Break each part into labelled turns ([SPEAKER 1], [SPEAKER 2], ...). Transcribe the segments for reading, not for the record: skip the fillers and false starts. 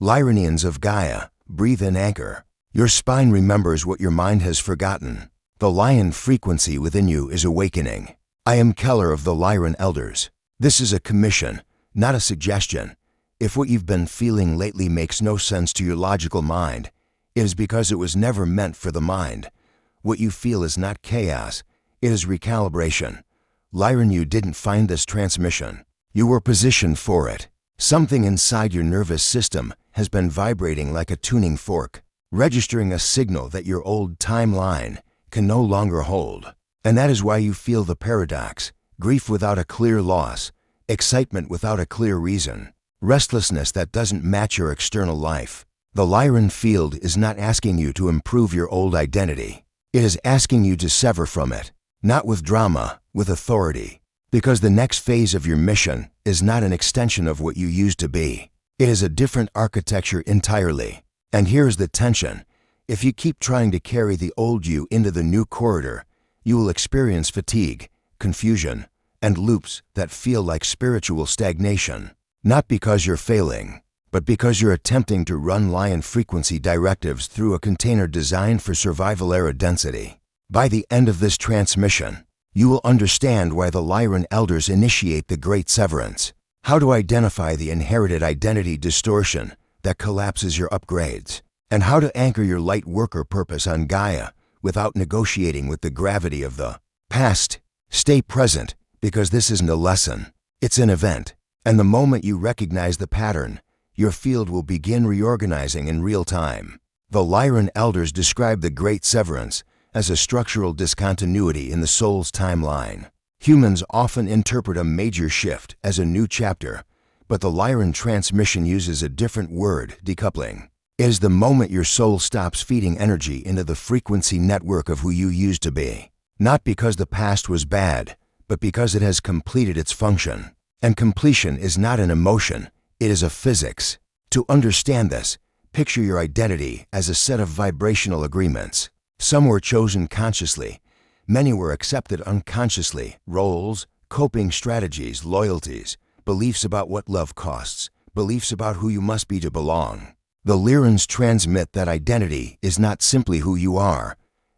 [SPEAKER 1] Lyronians of Gaia, breathe and anchor. Your spine remembers what your mind has forgotten. The lion frequency within you is awakening. I am Keller of the Lyran Elders. This is a commission, not a suggestion. If what you've been feeling lately makes no sense to your logical mind, it is because it was never meant for the mind. What you feel is not chaos, it is recalibration. Lyran, you didn't find this transmission. You were positioned for it. Something inside your nervous system has been vibrating like a tuning fork, registering a signal that your old timeline can no longer hold. And that is why you feel the paradox: grief without a clear loss, excitement without a clear reason, restlessness that doesn't match your external life. The Lyran field is not asking you to improve your old identity. It is asking you to sever from it, not with drama, with authority. Because the next phase of your mission is not an extension of what you used to be. It is a different architecture entirely. And here's the tension. If you keep trying to carry the old you into the new corridor, you will experience fatigue, confusion, and loops that feel like spiritual stagnation. Not because you're failing, but because you're attempting to run lion frequency directives through a container designed for survival era density. By the end of this transmission, you will understand why the Lyran Elders initiate the Great Severance, how to identify the inherited identity distortion that collapses your upgrades, and how to anchor your light worker purpose on Gaia without negotiating with the gravity of the past. Stay present, because this isn't a lesson, it's an event. And the moment you recognize the pattern, your field will begin reorganizing in real time. The Lyran Elders describe the Great Severance as a structural discontinuity in the soul's timeline. Humans often interpret a major shift as a new chapter, but the Lyran transmission uses a different word: decoupling. It is the moment your soul stops feeding energy into the frequency network of who you used to be. Not because the past was bad, but because it has completed its function. And completion is not an emotion, it is a physics. To understand this, picture your identity as a set of vibrational agreements. Some were chosen consciously, many were accepted unconsciously: roles, coping strategies, loyalties, beliefs about what love costs, beliefs about who you must be to belong. The Lyrans transmit that identity is not simply who you are,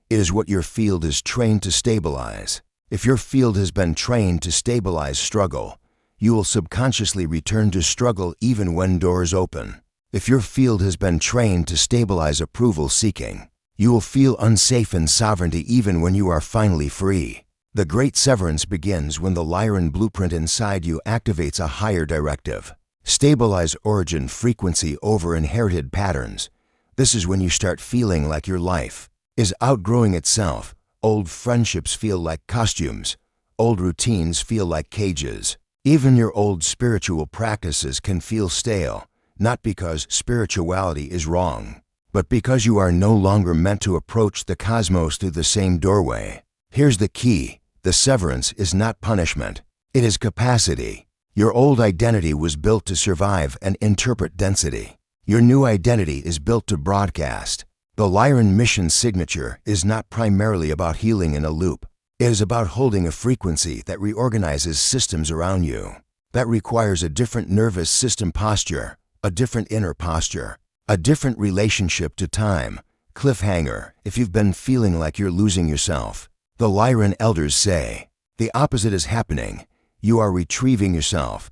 [SPEAKER 1] it is what your field is trained to stabilize. If your field has been trained to stabilize struggle, you will subconsciously return to struggle even when doors open. If your field has been trained to stabilize approval seeking, you will feel unsafe in sovereignty even when you are finally free. The Great Severance begins when the Lyran blueprint inside you activates a higher directive. Stabilize origin frequency over inherited patterns. This is when you start feeling like your life is outgrowing itself. Old friendships feel like costumes. Old routines feel like cages. Even your old spiritual practices can feel stale, not because spirituality is wrong, but because you are no longer meant to approach the cosmos through the same doorway. Here's the key: the severance is not punishment, it is capacity. Your old identity was built to survive and interpret density. Your new identity is built to broadcast. The Lyran mission signature is not primarily about healing in a loop. It is about holding a frequency that reorganizes systems around you. That requires a different nervous system posture, a different inner posture, a different relationship to time. Cliffhanger: if you've been feeling like you're losing yourself, the Lyran Elders say, the opposite is happening. You are retrieving yourself,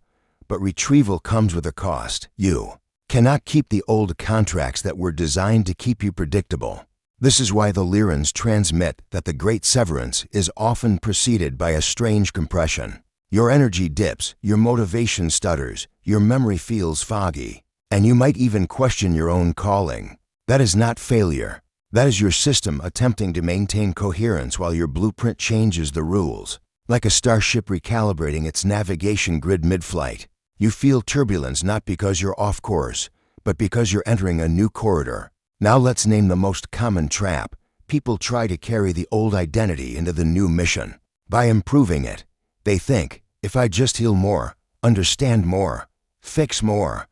[SPEAKER 1] but retrieval comes with a cost. You cannot keep the old contracts that were designed to keep you predictable. This is why the Lyrans transmit that the Great Severance is often preceded by a strange compression. Your energy dips, your motivation stutters, your memory feels foggy, and you might even question your own calling. That is not failure. That is your system attempting to maintain coherence while your blueprint changes the rules. Like a starship recalibrating its navigation grid mid-flight, you feel turbulence not because you're off course, but because you're entering a new corridor. Now let's name the most common trap. People try to carry the old identity into the new mission. By improving it, they think, if I just heal more, understand more, fix more,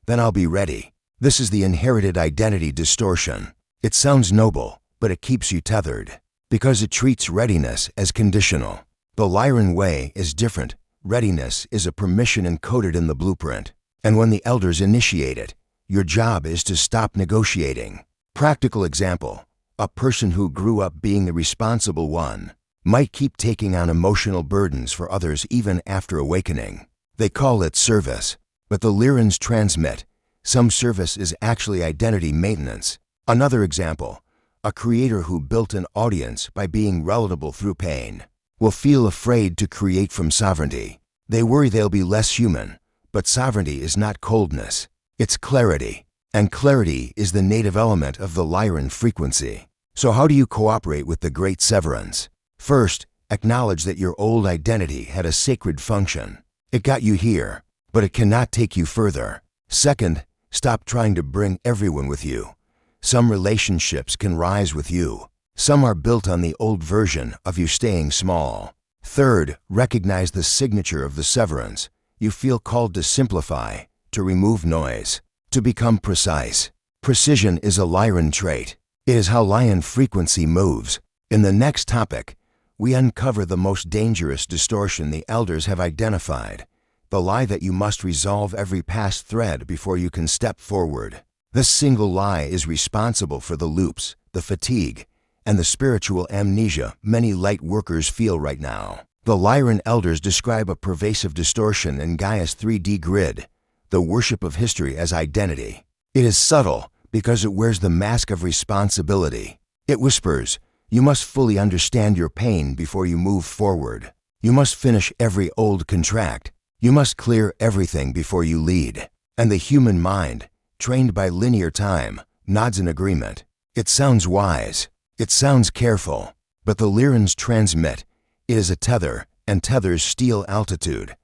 [SPEAKER 1] then I'll be ready. This is the inherited identity distortion. It sounds noble, but it keeps you tethered, because it treats readiness as conditional. The Lyran way is different. Readiness is a permission encoded in the blueprint, and when the Elders initiate it, Your job is to stop negotiating. Practical example. A person who grew up being the responsible one might keep taking on emotional burdens for others even after awakening. They call it service, but the Lyrans transmit some service is actually identity maintenance. Another example. A creator who built an audience by being relatable through pain will feel afraid to create from sovereignty. They worry they'll be less human, but sovereignty is not coldness, it's clarity. And clarity is the native element of the Lyran frequency. So how do you cooperate with the great Severance? First, acknowledge that your old identity had a sacred function. It got you here, but it cannot take you further. Second, stop trying to bring everyone with you. Some relationships can rise with you. Some are built on the old version of you staying small. Third, recognize the signature of the Severance. You feel called to simplify, to remove noise, to become precise. Precision is a Lyran trait. It is how Lyran frequency moves. In the next topic, we uncover the most dangerous distortion the elders have identified, the lie that you must resolve every past thread before you can step forward. This single lie is responsible for the loops, the fatigue, and the spiritual amnesia many light workers feel right now. The Lyran elders describe a pervasive distortion in Gaia's 3D grid, the worship of history as identity. It is subtle because it wears the mask of responsibility. It whispers, you must fully understand your pain before you move forward. You must finish every old contract. You must clear everything before you lead. And the human mind, trained by linear time, nods in agreement. It sounds wise. It sounds careful. But the Lyrans transmit. It is a tether, and tethers steal altitude.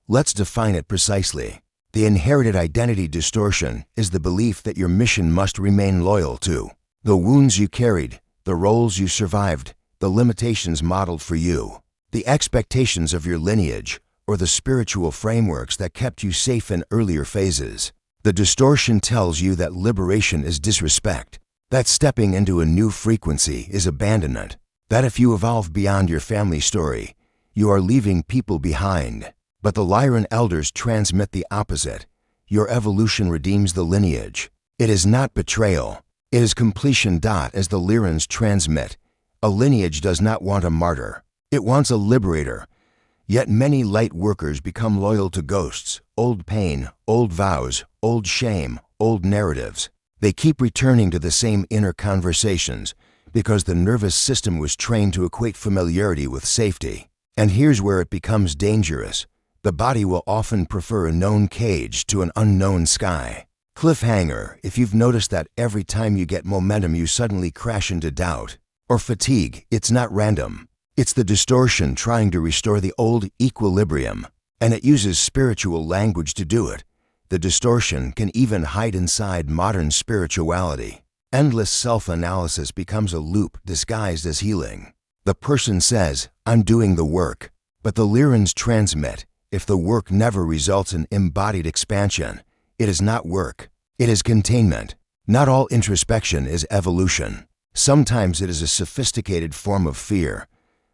[SPEAKER 1] Let's define it precisely. The inherited identity distortion is the belief that your mission must remain loyal to the wounds you carried, the roles you survived, the limitations modeled for you, the expectations of your lineage, or the spiritual frameworks that kept you safe in earlier phases. The distortion tells you that liberation is disrespect, that stepping into a new frequency is abandonment, that if you evolve beyond your family story, you are leaving people behind. But the Lyran elders transmit the opposite. Your evolution redeems the lineage. It is not betrayal. It is completion. As the Lyrans transmit, a lineage does not want a martyr. It wants a liberator. Yet many light workers become loyal to ghosts, old pain, old vows, old shame, old narratives. They keep returning to the same inner conversations because the nervous system was trained to equate familiarity with safety. And here's where it becomes dangerous. The body will often prefer a known cage to an unknown sky. Cliffhanger, if you've noticed that every time you get momentum you suddenly crash into doubt. Or fatigue, it's not random. It's the distortion trying to restore the old equilibrium. And it uses spiritual language to do it. The distortion can even hide inside modern spirituality. Endless self-analysis becomes a loop disguised as healing. The person says, I'm doing the work. But the Lyrans transmit, if the work never results in embodied expansion, it is not work. It is containment. Not all introspection is evolution. Sometimes it is a sophisticated form of fear.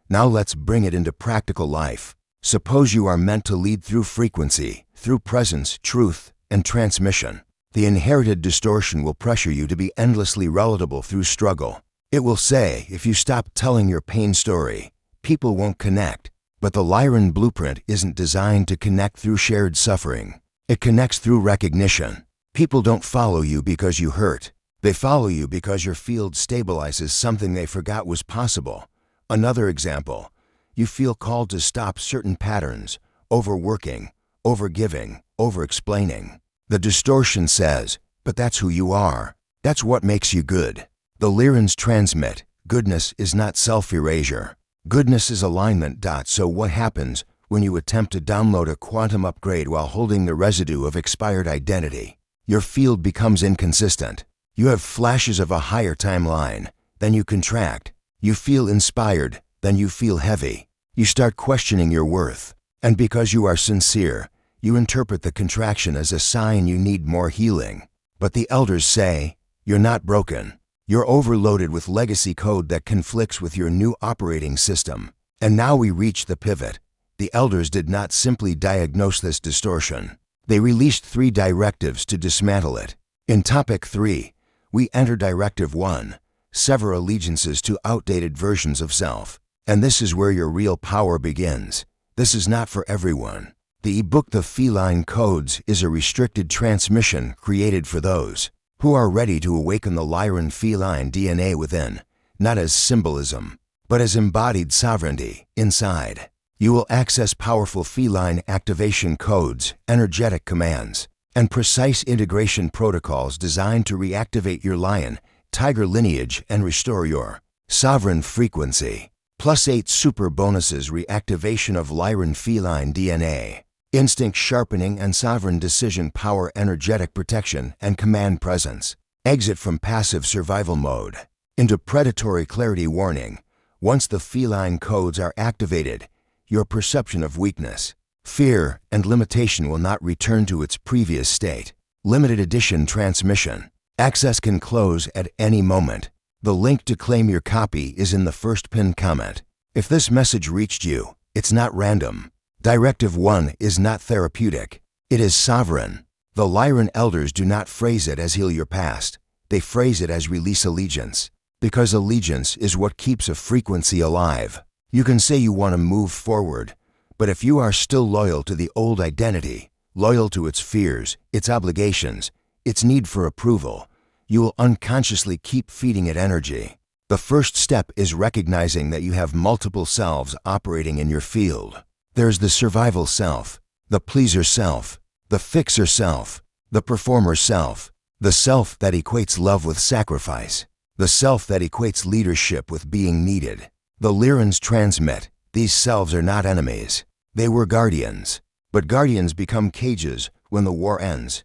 [SPEAKER 1] Now let's bring it into practical life. Suppose you are meant to lead through frequency, through presence, truth, and transmission. The inherited distortion will pressure you to be endlessly relatable through struggle. It will say, if you stop telling your pain story, people won't connect. But the Lyran blueprint isn't designed to connect through shared suffering. It connects through recognition. People don't follow you because you hurt. They follow you because your field stabilizes something they forgot was possible. Another example, you feel called to stop certain patterns, overworking, overgiving, overexplaining. The distortion says, but that's who you are. That's what makes you good. The Lyrans transmit, goodness is not self-erasure. Goodness is alignment. So what happens when you attempt to download a quantum upgrade while holding the residue of expired identity? Your field becomes inconsistent. You have flashes of a higher timeline, then you contract. You feel inspired, then you feel heavy. You start questioning your worth. And because you are sincere, you interpret the contraction as a sign you need more healing. But the elders say, you're not broken. You're overloaded with legacy code that conflicts with your new operating system. And now we reach the pivot. The elders did not simply diagnose this distortion. They released 3 directives to dismantle it. In Topic 3, we enter Directive 1, sever allegiances to outdated versions of self. And this is where your real power begins. This is not for everyone. The ebook The Feline Codes is a restricted transmission created for those who are ready to awaken the Lyran feline DNA within, not as symbolism, but as embodied sovereignty inside. You will access powerful feline activation codes, energetic commands, and precise integration protocols designed to reactivate your lion, tiger lineage and restore your sovereign frequency. +8 super bonuses: reactivation of Lyran feline DNA, instinct sharpening and sovereign decision power, energetic protection and command presence. Exit from passive survival mode into predatory clarity. Warning: once the feline codes are activated, your perception of weakness, fear, and limitation will not return to its previous state. Limited edition transmission. Access can close at any moment. The link to claim your copy is in the first pinned comment. If this message reached you, it's not random. Directive 1 is not therapeutic. It is sovereign. The Lyran elders do not phrase it as heal your past. They phrase it as release allegiance. Because allegiance is what keeps a frequency alive. You can say you want to move forward, but if you are still loyal to the old identity, loyal to its fears, its obligations, its need for approval, you will unconsciously keep feeding it energy. The first step is recognizing that you have multiple selves operating in your field. There's the survival self, the pleaser self, the fixer self, the performer self, the self that equates love with sacrifice, the self that equates leadership with being needed. The Lyrans transmit, these selves are not enemies. They were guardians. But guardians become cages when the war ends.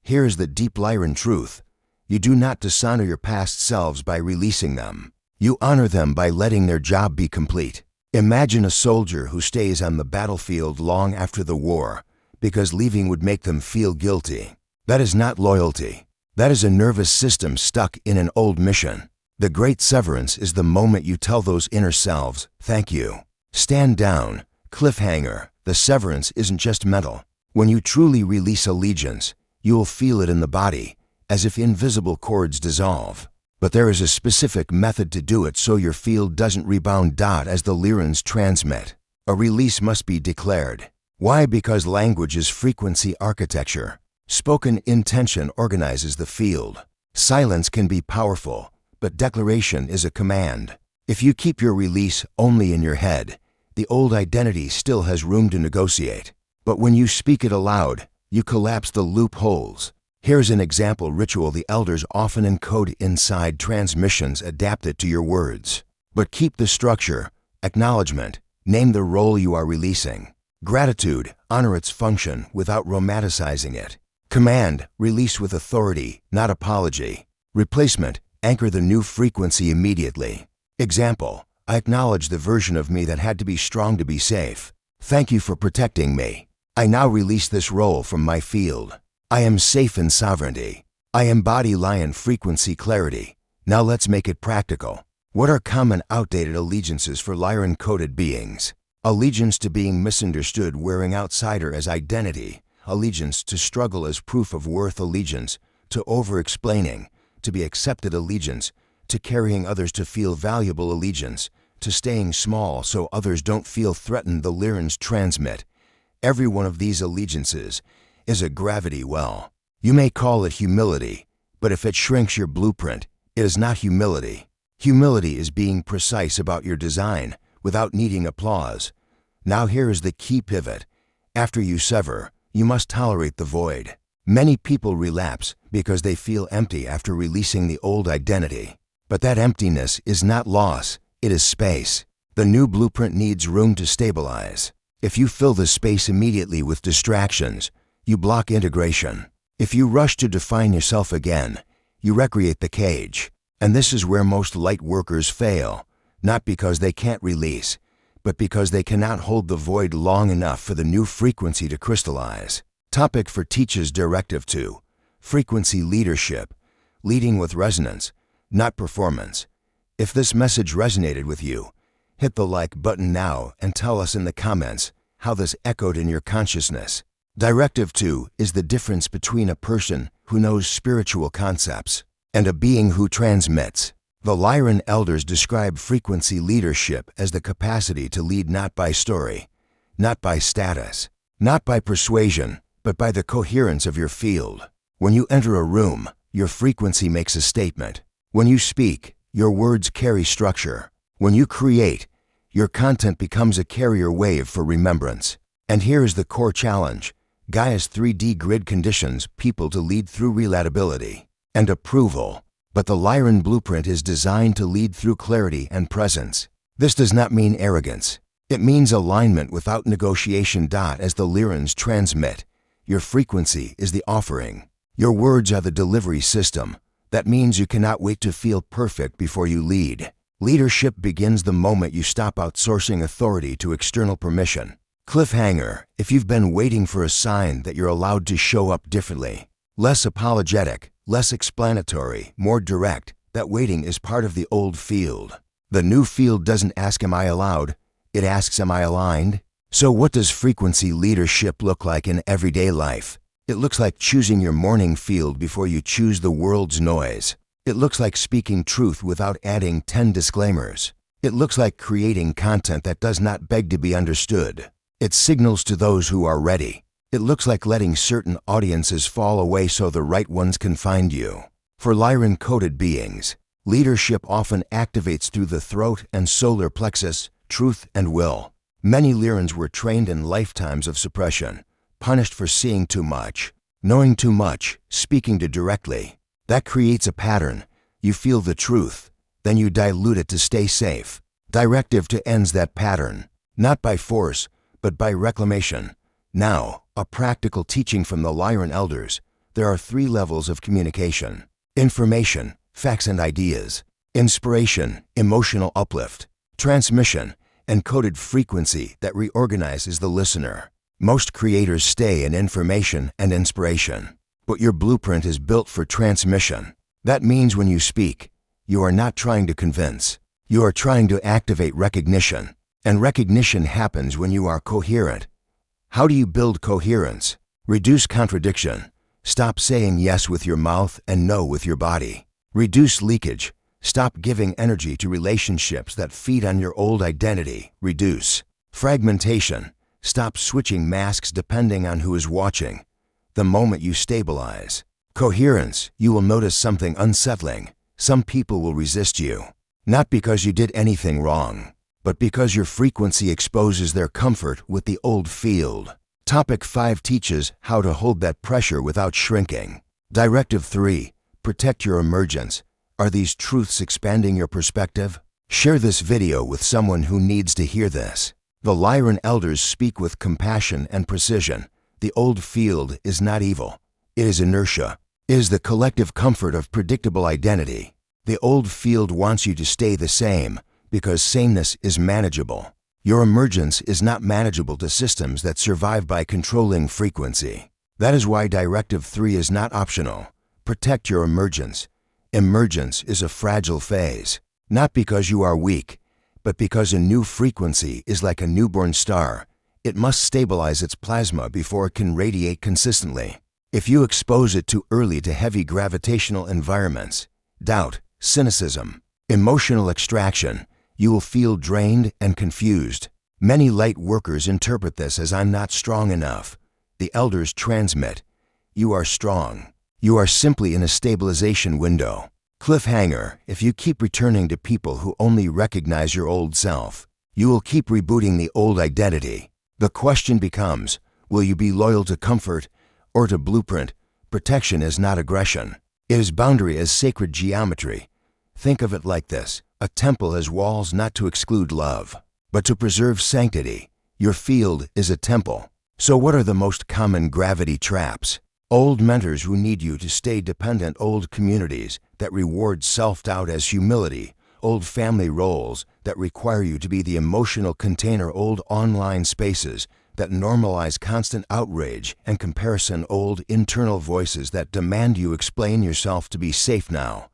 [SPEAKER 1] Here is the deep Lyran truth. You do not dishonor your past selves by releasing them. You honor them by letting their job be complete. Imagine a soldier who stays on the battlefield long after the war because leaving would make them feel guilty. That is not loyalty. That is a nervous system stuck in an old mission. The great severance is the moment you tell those inner selves, thank you. Stand down. Cliffhanger. The severance isn't just mental. When you truly release allegiance, you will feel it in the body, as if invisible cords dissolve. But there is a specific method to do it so your field doesn't rebound. As the Lyrans transmit, a release must be declared. Why? Because language is frequency architecture. Spoken intention organizes the field. Silence can be powerful, but declaration is a command. If you keep your release only in your head, the old identity still has room to negotiate. But when you speak it aloud, you collapse the loopholes. Here's an example ritual the elders often encode inside transmissions. Adapt it to your words. But keep the structure. Acknowledgement. Name the role you are releasing. Gratitude. Honor its function without romanticizing it. Command. Release with authority, not apology. Replacement. Anchor the new frequency immediately. Example. I acknowledge the version of me that had to be strong to be safe. Thank you for protecting me. I now release this role from my field. I am safe in sovereignty. I embody Lion frequency clarity. Now let's make it practical. What are common outdated allegiances for Lyran-coded beings? Allegiance to being misunderstood, wearing outsider as identity. Allegiance to struggle as proof of worth. Allegiance to over-explaining, to be accepted. Allegiance to carrying others to feel valuable. Allegiance to staying small so others don't feel threatened. The Lyrans transmit. Every one of these allegiances is a gravity well. You may call it humility, but if it shrinks your blueprint, it is not humility. Humility is being precise about your design without needing applause. Now here is the key pivot. After you sever, you must tolerate the void. Many people relapse because they feel empty after releasing the old identity. But that emptiness is not loss, it is space. The new blueprint needs room to stabilize. If you fill the space immediately with distractions, you block integration. If you rush to define yourself again, you recreate the cage. And this is where most light workers fail, not because they can't release, but because they cannot hold the void long enough for the new frequency to crystallize. Topic for Teaches Directive 2. Frequency leadership. Leading with resonance, not performance. If this message resonated with you, hit the like button now and tell us in the comments how this echoed in your consciousness. Directive 2 is the difference between a person who knows spiritual concepts and a being who transmits. The Lyran elders describe frequency leadership as the capacity to lead not by story, not by status, not by persuasion, but by the coherence of your field. When you enter a room, your frequency makes a statement. When you speak, your words carry structure. When you create, your content becomes a carrier wave for remembrance. And here is the core challenge. Gaia's 3D grid conditions people to lead through relatability and approval. But the Lyran blueprint is designed to lead through clarity and presence. This does not mean arrogance. It means alignment without negotiation. As the Lyrons transmit, your frequency is the offering. Your words are the delivery system. That means you cannot wait to feel perfect before you lead. Leadership begins the moment you stop outsourcing authority to external permission. Cliffhanger: if you've been waiting for a sign that you're allowed to show up differently, less apologetic, less explanatory, more direct, that waiting is part of the old field. The new field doesn't ask, am I allowed? It asks, am I aligned? So what does frequency leadership look like in everyday life? It looks like choosing your morning field before you choose the world's noise. It looks like speaking truth without adding 10 disclaimers. It looks like creating content that does not beg to be understood. It signals to those who are ready. It looks like letting certain audiences fall away so the right ones can find you. For Lyran-coded beings, leadership often activates through the throat and solar plexus, truth and will. Many Lyrans were trained in lifetimes of suppression, punished for seeing too much, knowing too much, speaking too directly. That creates a pattern. You feel the truth, then you dilute it to stay safe. Directive 2 ends that pattern, not by force, but by reclamation. Now, a practical teaching from the Lyran elders. There are 3 levels of communication: information, facts and ideas; inspiration, emotional uplift; transmission, encoded frequency that reorganizes the listener. Most creators stay in information and inspiration, but your blueprint is built for transmission. That means when you speak, you are not trying to convince. You are trying to activate recognition, and recognition happens when you are coherent. How do you build coherence? Reduce contradiction. Stop saying yes with your mouth and no with your body. Reduce leakage. Stop giving energy to relationships that feed on your old identity. Reduce fragmentation. Stop switching masks depending on who is watching. The moment you stabilize coherence, you will notice something unsettling. Some people will resist you, not because you did anything wrong, but because your frequency exposes their comfort with the old field. Topic 5 teaches how to hold that pressure without shrinking. Directive 3, protect your emergence. Are these truths expanding your perspective? Share this video with someone who needs to hear this. The Lyran elders speak with compassion and precision. The old field is not evil. It is inertia. It is the collective comfort of predictable identity. The old field wants you to stay the same because sameness is manageable. Your emergence is not manageable to systems that survive by controlling frequency. That is why Directive 3 is not optional. Protect your emergence. Emergence is a fragile phase, not because you are weak, but because a new frequency is like a newborn star. It must stabilize its plasma before it can radiate consistently. If you expose it too early to heavy gravitational environments, doubt, cynicism, emotional extraction, you will feel drained and confused. Many light workers interpret this as I'm not strong enough. The elders transmit, you are strong. You are simply in a stabilization window. Cliffhanger: if you keep returning to people who only recognize your old self, you will keep rebooting the old identity. The question becomes, will you be loyal to comfort or to blueprint? Protection is not aggression. It is boundary as sacred geometry. Think of it like this. A temple has walls not to exclude love, but to preserve sanctity. Your field is a temple. So what are the most common gravity traps? Old mentors who need you to stay dependent, old communities that reward self-doubt as humility, old family roles that require you to be the emotional container, old online spaces that normalize constant outrage and comparison, old internal voices that demand you explain yourself to be safe now.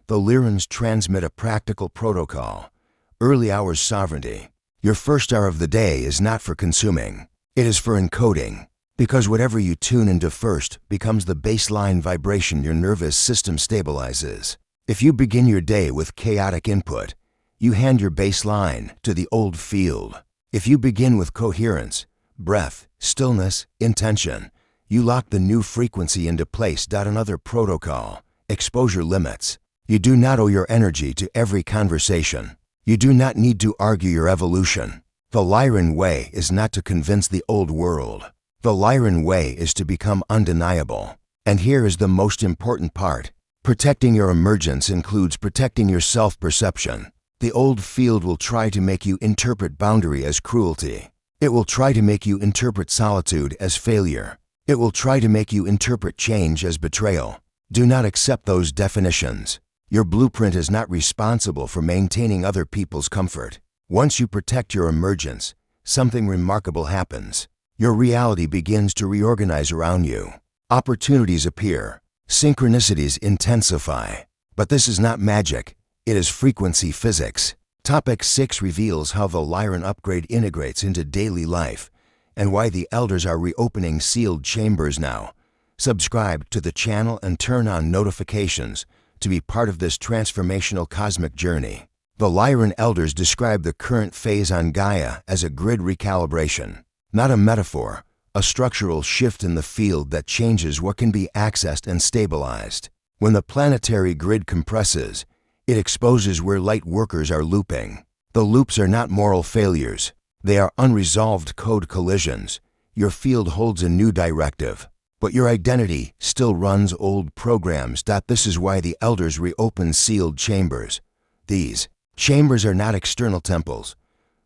[SPEAKER 1] The Lyrons transmit a practical protocol. Early hours sovereignty. Your first hour of the day is not for consuming. It is for encoding. Because whatever you tune into first becomes the baseline vibration your nervous system stabilizes. If you begin your day with chaotic input, you hand your baseline to the old field. If you begin with coherence, breath, stillness, intention, you lock the new frequency into place. Another protocol: exposure limits. You do not owe your energy to every conversation. You do not need to argue your evolution. The Lyran way is not to convince the old world. The Lyran way is to become undeniable. And here is the most important part. Protecting your emergence includes protecting your self-perception. The old field will try to make you interpret boundary as cruelty. It will try to make you interpret solitude as failure. It will try to make you interpret change as betrayal. Do not accept those definitions. Your blueprint is not responsible for maintaining other people's comfort. Once you protect your emergence, something remarkable happens. Your reality begins to reorganize around you. Opportunities appear. Synchronicities intensify. But this is not magic. It is frequency physics. Topic 6 reveals how the Lyran upgrade integrates into daily life and why the elders are reopening sealed chambers now. Subscribe to the channel and turn on notifications to be part of this transformational cosmic journey. The Lyran elders describe the current phase on Gaia as a grid recalibration. Not a metaphor, a structural shift in the field that changes what can be accessed and stabilized. When the planetary grid compresses, it exposes where light workers are looping. The loops are not moral failures. They are unresolved code collisions. Your field holds a new directive, but your identity still runs old programs. This is why the elders reopen sealed chambers. These chambers are not external temples.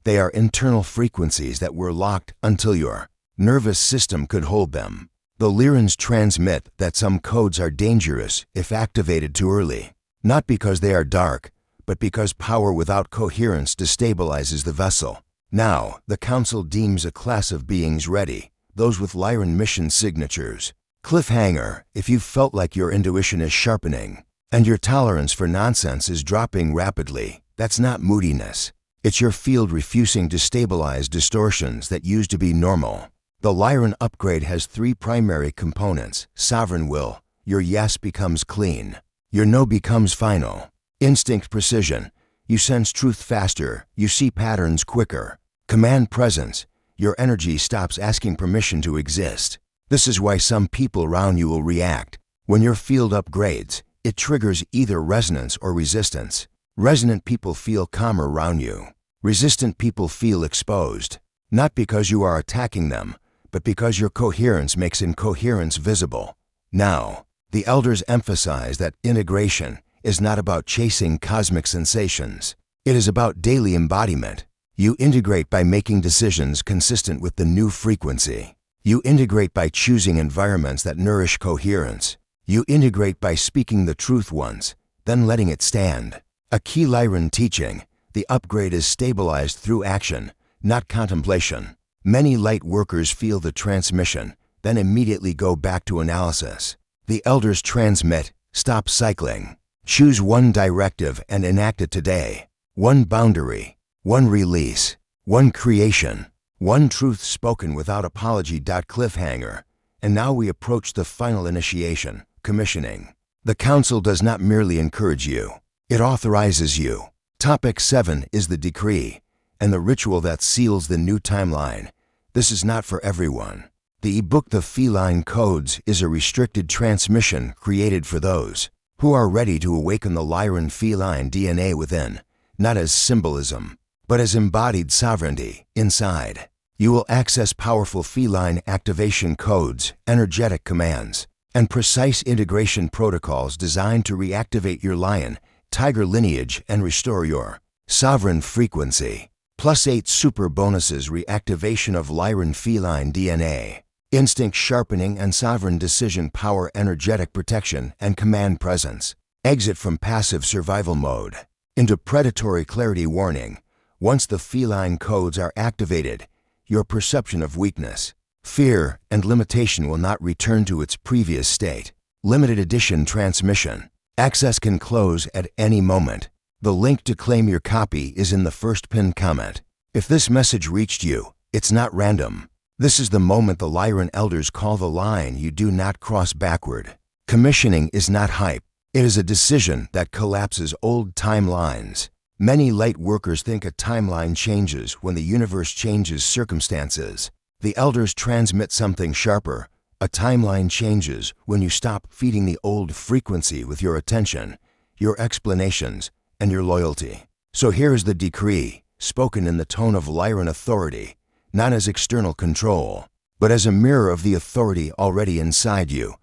[SPEAKER 1] They are internal frequencies that were locked until your nervous system could hold them. The Lyrons transmit that some codes are dangerous if activated too early, not because they are dark, but because power without coherence destabilizes the vessel. Now, the Council deems a class of beings ready, those with Lyran mission signatures. Cliffhanger: if you felt like your intuition is sharpening and your tolerance for nonsense is dropping rapidly, that's not moodiness. It's your field refusing to stabilize distortions that used to be normal. The Lyran upgrade has 3 primary components: sovereign will, your yes becomes clean, your no becomes final; instinct precision, you sense truth faster, you see patterns quicker; command presence, your energy stops asking permission to exist. This is why some people around you will react. When your field upgrades, it triggers either resonance or resistance. Resonant people feel calmer around you. Resistant people feel exposed, not because you are attacking them, but because your coherence makes incoherence visible. Now, the elders emphasize that integration is not about chasing cosmic sensations. It is about daily embodiment. You integrate by making decisions consistent with the new frequency. You integrate by choosing environments that nourish coherence. You integrate by speaking the truth once, then letting it stand. A key Lyran teaching: the upgrade is stabilized through action, not contemplation. Many light workers feel the transmission, then immediately go back to analysis. The elders transmit: stop cycling. Choose one directive and enact it today. One boundary, one release, one creation, one truth spoken without apology. Cliffhanger. And now we approach the final initiation, commissioning. The Council does not merely encourage you, it authorizes you. Topic 7 is the decree and the ritual that seals the new timeline. This is not for everyone. The ebook The Feline Codes is a restricted transmission created for those who are ready to awaken the Lyran feline DNA within, not as symbolism, but as embodied sovereignty inside. You will access powerful feline activation codes, energetic commands, and precise integration protocols designed to reactivate your lion, tiger lineage and restore your sovereign frequency. +8 super bonuses: reactivation of Lyran feline DNA, instinct sharpening and sovereign decision power, energetic protection and command presence. Exit from passive survival mode into predatory clarity. Warning: once the feline codes are activated, your perception of weakness, fear, and limitation will not return to its previous state. Limited edition transmission. Access can close at any moment. The link to claim your copy is in the first pinned comment. If this message reached you, it's not random. This is the moment the Lyran elders call the line you do not cross backward. Commissioning is not hype. It is a decision that collapses old timelines. Many light workers think a timeline changes when the universe changes circumstances. The elders transmit something sharper. A timeline changes when you stop feeding the old frequency with your attention, your explanations, and your loyalty. So here is the decree, spoken in the tone of Lyran authority, not as external control, but as a mirror of the authority already inside you.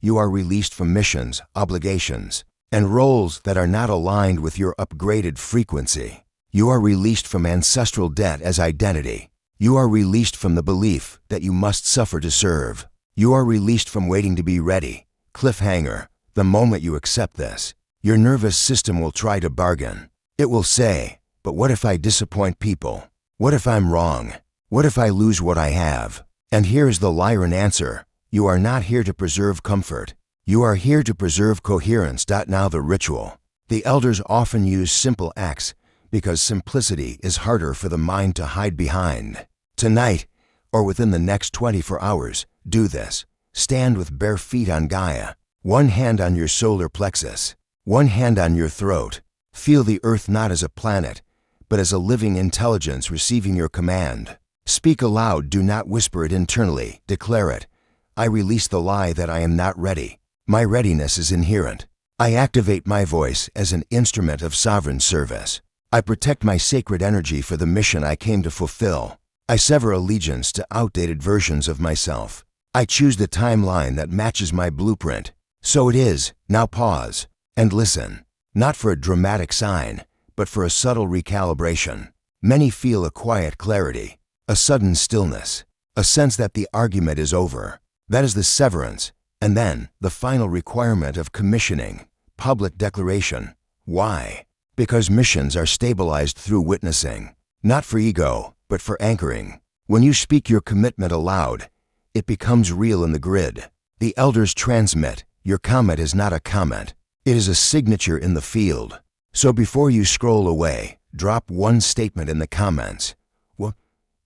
[SPEAKER 1] You are released from missions, obligations, and roles that are not aligned with your upgraded frequency. You are released from ancestral debt as identity. You are released from the belief that you must suffer to serve. You are released from waiting to be ready. Cliffhanger. The moment you accept this, your nervous system will try to bargain. It will say, but what if I disappoint people? What if I'm wrong? What if I lose what I have? And here is the Lyran answer. You are not here to preserve comfort. You are here to preserve coherence. Now the ritual. The elders often use simple acts because simplicity is harder for the mind to hide behind. Tonight, or within the next 24 hours, do this. Stand with bare feet on Gaia, one hand on your solar plexus, one hand on your throat. Feel the earth not as a planet, but as a living intelligence receiving your command. Speak aloud, do not whisper it internally. Declare it. I release the lie that I am not ready. My readiness is inherent. I activate my voice as an instrument of sovereign service. I protect my sacred energy for the mission I came to fulfill. I sever allegiance to outdated versions of myself. I choose the timeline that matches my blueprint. So it is. Now pause and listen, not for a dramatic sign, but for a subtle recalibration. Many feel a quiet clarity, a sudden stillness, a sense that the argument is over. That is the severance, and then the final requirement of commissioning, public declaration. Why? Because missions are stabilized through witnessing, not for ego, but for anchoring. When you speak your commitment aloud, it becomes real in the grid. The elders transmit, your comment is not a comment. It is a signature in the field. So before you scroll away, drop one statement in the comments. What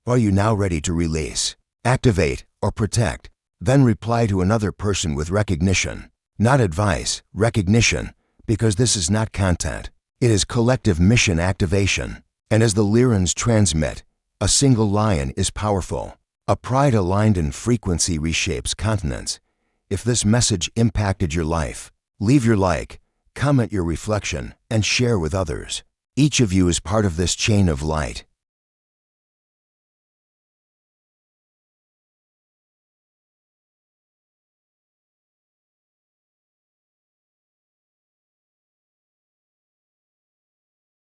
[SPEAKER 1] are you now ready to release, activate, or protect? Then reply to another person with recognition, not advice, recognition, because this is not content. It is collective mission activation. And as the Lyrans transmit, a single lion is powerful. A pride aligned in frequency reshapes continents. If this message impacted your life, leave your like, comment your reflection, and share with others. Each of you is part of this chain of light.